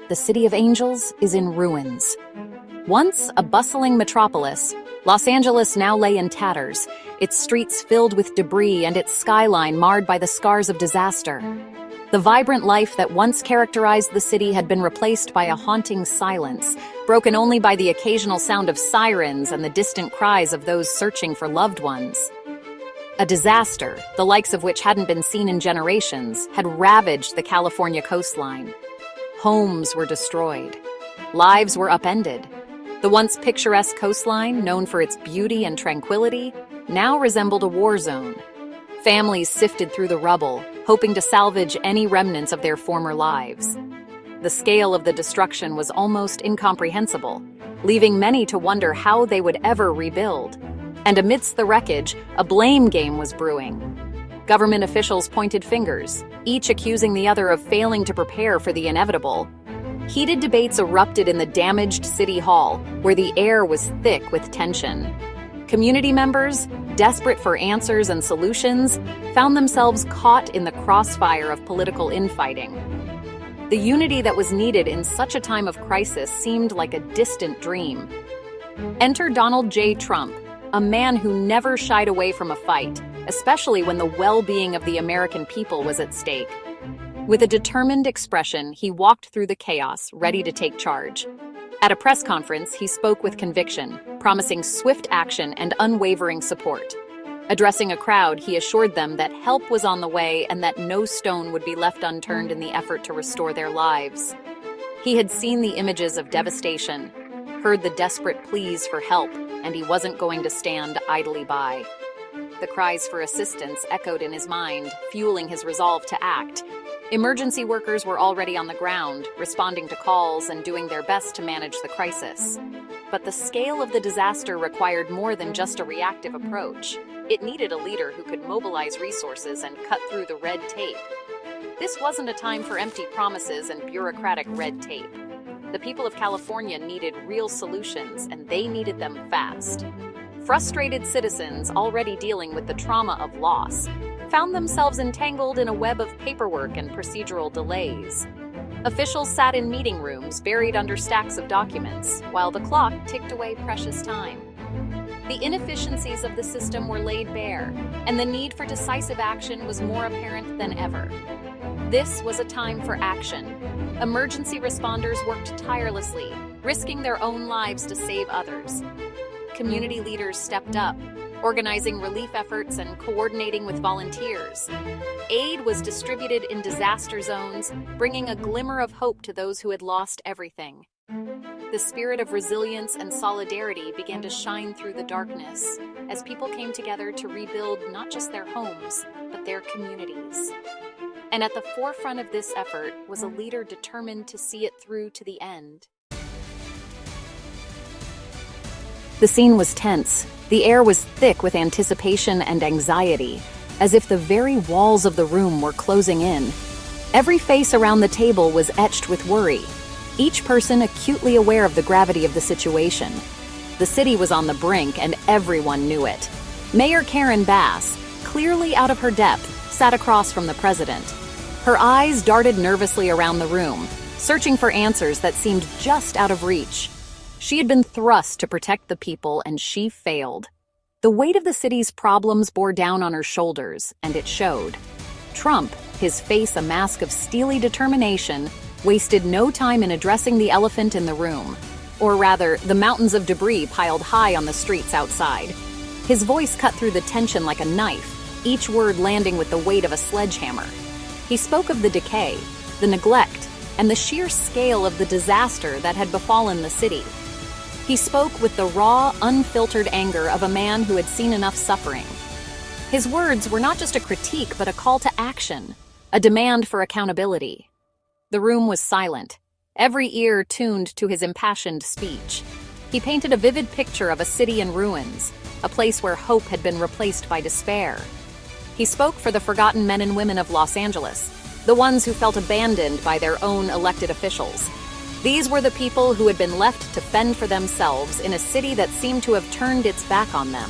The City of Angels is in ruins. Once a bustling metropolis, Los Angeles now lay in tatters, its streets filled with debris and its skyline marred by the scars of disaster. The vibrant life that once characterized the city had been replaced by a haunting silence, broken only by the occasional sound of sirens and the distant cries of those searching for loved ones. A disaster, the likes of which hadn't been seen in generations, had ravaged the California coastline. Homes were destroyed. Lives were upended. The once picturesque coastline, known for its beauty and tranquility, now resembled a war zone. Families sifted through the rubble, hoping to salvage any remnants of their former lives. The scale of the destruction was almost incomprehensible, leaving many to wonder how they would ever rebuild. And amidst the wreckage, a blame game was brewing. Government officials pointed fingers, each accusing the other of failing to prepare for the inevitable. Heated debates erupted in the damaged city hall, where the air was thick with tension. Community members, desperate for answers and solutions, found themselves caught in the crossfire of political infighting. The unity that was needed in such a time of crisis seemed like a distant dream. Enter Donald J. Trump, a man who never shied away from a fight, especially when the well-being of the American people was at stake. With a determined expression, he walked through the chaos, ready to take charge. At a press conference, he spoke with conviction, promising swift action and unwavering support. Addressing a crowd, he assured them that help was on the way and that no stone would be left unturned in the effort to restore their lives. He had seen the images of devastation, heard the desperate pleas for help, and he wasn't going to stand idly by. The cries for assistance echoed in his mind, fueling his resolve to act. Emergency workers were already on the ground, responding to calls and doing their best to manage the crisis. But the scale of the disaster required more than just a reactive approach. It needed a leader who could mobilize resources and cut through the red tape. This wasn't a time for empty promises and bureaucratic red tape. The people of California needed real solutions, and they needed them fast. Frustrated citizens, already dealing with the trauma of loss, found themselves entangled in a web of paperwork and procedural delays. Officials sat in meeting rooms buried under stacks of documents, while the clock ticked away precious time. The inefficiencies of the system were laid bare, and the need for decisive action was more apparent than ever. This was a time for action. Emergency responders worked tirelessly, risking their own lives to save others. Community leaders stepped up, organizing relief efforts and coordinating with volunteers. Aid was distributed in disaster zones, bringing a glimmer of hope to those who had lost everything. The spirit of resilience and solidarity began to shine through the darkness as people came together to rebuild not just their homes, but their communities. And at the forefront of this effort was a leader determined to see it through to the end. The scene was tense. The air was thick with anticipation and anxiety, as if the very walls of the room were closing in. Every face around the table was etched with worry, each person acutely aware of the gravity of the situation. The city was on the brink, and everyone knew it. Mayor Karen Bass, clearly out of her depth, sat across from the president. Her eyes darted nervously around the room, searching for answers that seemed just out of reach. She had been thrust to protect the people, and she failed. The weight of the city's problems bore down on her shoulders, and it showed. Trump, his face a mask of steely determination, wasted no time in addressing the elephant in the room, or rather, the mountains of debris piled high on the streets outside. His voice cut through the tension like a knife, each word landing with the weight of a sledgehammer. He spoke of the decay, the neglect, and the sheer scale of the disaster that had befallen the city. He spoke with the raw, unfiltered anger of a man who had seen enough suffering. His words were not just a critique, but a call to action, a demand for accountability. The room was silent, every ear tuned to his impassioned speech. He painted a vivid picture of a city in ruins, a place where hope had been replaced by despair. He spoke for the forgotten men and women of Los Angeles, the ones who felt abandoned by their own elected officials. These were the people who had been left to fend for themselves in a city that seemed to have turned its back on them.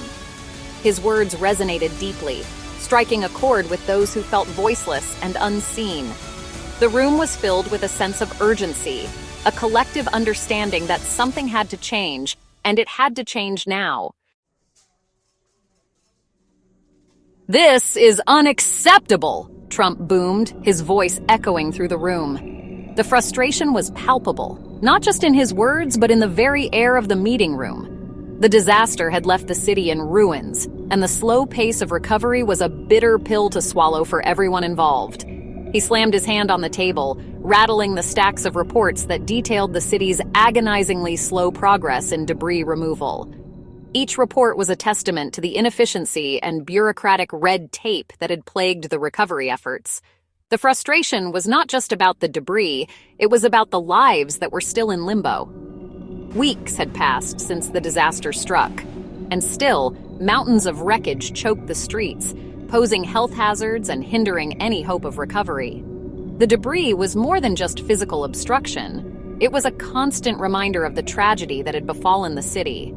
His words resonated deeply, striking a chord with those who felt voiceless and unseen. The room was filled with a sense of urgency, a collective understanding that something had to change, and it had to change now. "This is unacceptable!" Trump boomed, his voice echoing through the room. The frustration was palpable, not just in his words, but in the very air of the meeting room. The disaster had left the city in ruins, and the slow pace of recovery was a bitter pill to swallow for everyone involved. He slammed his hand on the table, rattling the stacks of reports that detailed the city's agonizingly slow progress in debris removal. Each report was a testament to the inefficiency and bureaucratic red tape that had plagued the recovery efforts. The frustration was not just about the debris, it was about the lives that were still in limbo. Weeks had passed since the disaster struck, and still, mountains of wreckage choked the streets, posing health hazards and hindering any hope of recovery. The debris was more than just physical obstruction. It was a constant reminder of the tragedy that had befallen the city.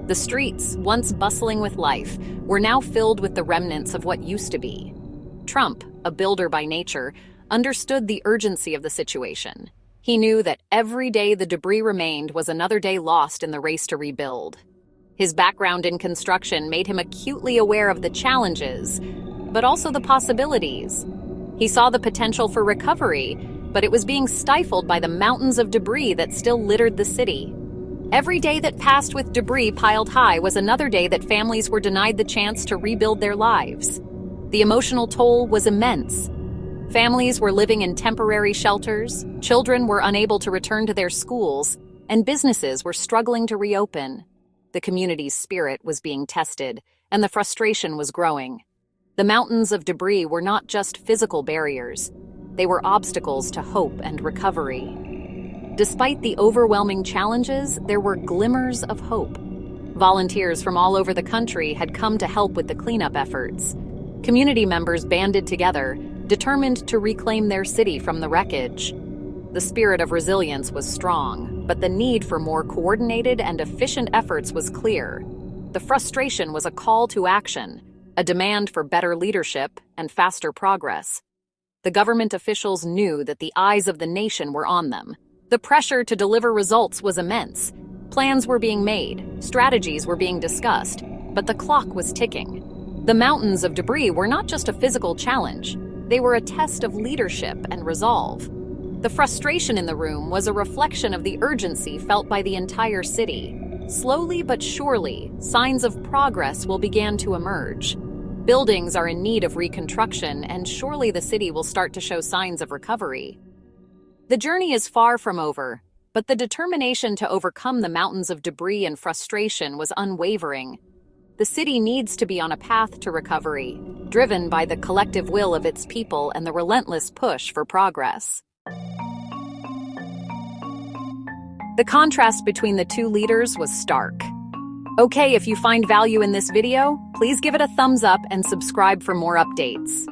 The streets, once bustling with life, were now filled with the remnants of what used to be. Trump, a builder by nature, understood the urgency of the situation. He knew that every day the debris remained was another day lost in the race to rebuild. His background in construction made him acutely aware of the challenges, but also the possibilities. He saw the potential for recovery, but it was being stifled by the mountains of debris that still littered the city. Every day that passed with debris piled high was another day that families were denied the chance to rebuild their lives. The emotional toll was immense. Families were living in temporary shelters, children were unable to return to their schools, and businesses were struggling to reopen. The community's spirit was being tested, and the frustration was growing. The mountains of debris were not just physical barriers. They were obstacles to hope and recovery. Despite the overwhelming challenges, there were glimmers of hope. Volunteers from all over the country had come to help with the cleanup efforts. Community members banded together, determined to reclaim their city from the wreckage. The spirit of resilience was strong, but the need for more coordinated and efficient efforts was clear. The frustration was a call to action, a demand for better leadership and faster progress. The government officials knew that the eyes of the nation were on them. The pressure to deliver results was immense. Plans were being made, strategies were being discussed, but the clock was ticking. The mountains of debris were not just a physical challenge. They were a test of leadership and resolve. The frustration in the room was a reflection of the urgency felt by the entire city. Slowly but surely, signs of progress will begin to emerge. Buildings are in need of reconstruction, and surely the city will start to show signs of recovery. The journey is far from over, but the determination to overcome the mountains of debris and frustration was unwavering. The city needs to be on a path to recovery, driven by the collective will of its people and the relentless push for progress. The contrast between the two leaders was stark. Okay, if you find value in this video, please give it a thumbs up and subscribe for more updates.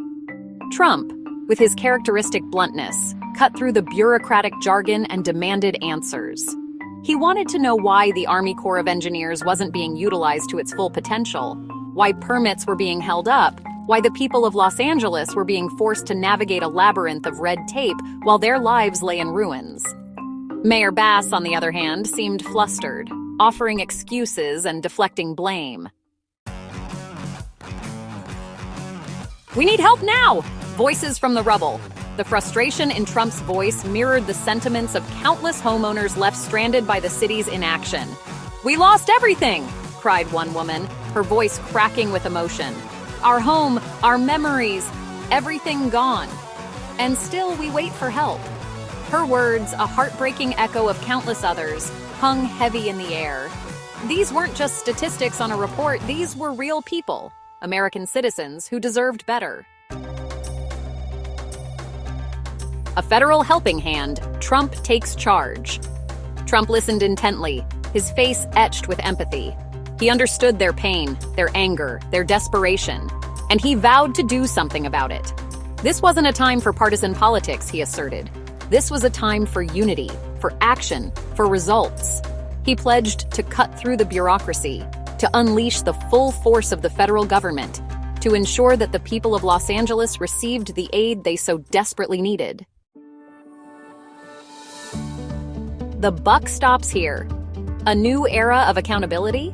Trump, with his characteristic bluntness, cut through the bureaucratic jargon and demanded answers. He wanted to know why the Army Corps of Engineers wasn't being utilized to its full potential, why permits were being held up, why the people of Los Angeles were being forced to navigate a labyrinth of red tape while their lives lay in ruins. Mayor Bass, on the other hand, seemed flustered, offering excuses and deflecting blame. "We need help now!" Voices from the rubble. The frustration in Trump's voice mirrored the sentiments of countless homeowners left stranded by the city's inaction. "We lost everything!" cried one woman, her voice cracking with emotion. "Our home, our memories, everything gone. And still we wait for help." Her words, a heartbreaking echo of countless others, hung heavy in the air. These weren't just statistics on a report, these were real people, American citizens who deserved better. A federal helping hand, Trump takes charge. Trump listened intently, his face etched with empathy. He understood their pain, their anger, their desperation, and he vowed to do something about it. This wasn't a time for partisan politics, he asserted. This was a time for unity, for action, for results. He pledged to cut through the bureaucracy, to unleash the full force of the federal government, to ensure that the people of Los Angeles received the aid they so desperately needed. The buck stops here. A new era of accountability?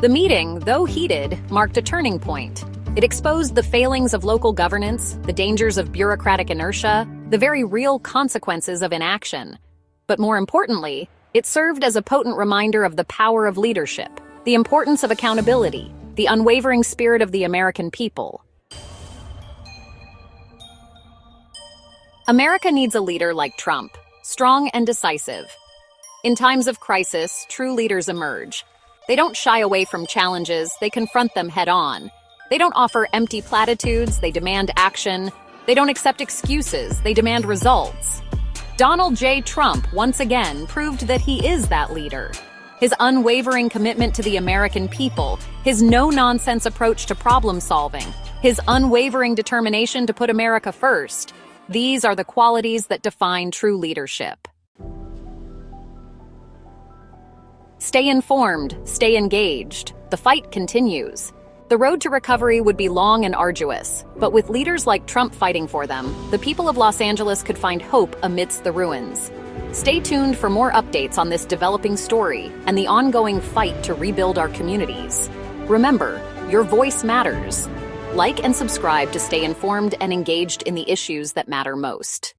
The meeting, though heated, marked a turning point. It exposed the failings of local governance, the dangers of bureaucratic inertia, the very real consequences of inaction. But more importantly, it served as a potent reminder of the power of leadership, the importance of accountability, the unwavering spirit of the American people. America needs a leader like Trump, strong and decisive. In times of crisis, true leaders emerge. They don't shy away from challenges, they confront them head-on. They don't offer empty platitudes, they demand action. They don't accept excuses, they demand results. Donald J. Trump once again proved that he is that leader. His unwavering commitment to the American people, his no-nonsense approach to problem-solving, his unwavering determination to put America first, these are the qualities that define true leadership. Stay informed, stay engaged. The fight continues. The road to recovery would be long and arduous, but with leaders like Trump fighting for them, the people of Los Angeles could find hope amidst the ruins. Stay tuned for more updates on this developing story and the ongoing fight to rebuild our communities. Remember, your voice matters. Like and subscribe to stay informed and engaged in the issues that matter most.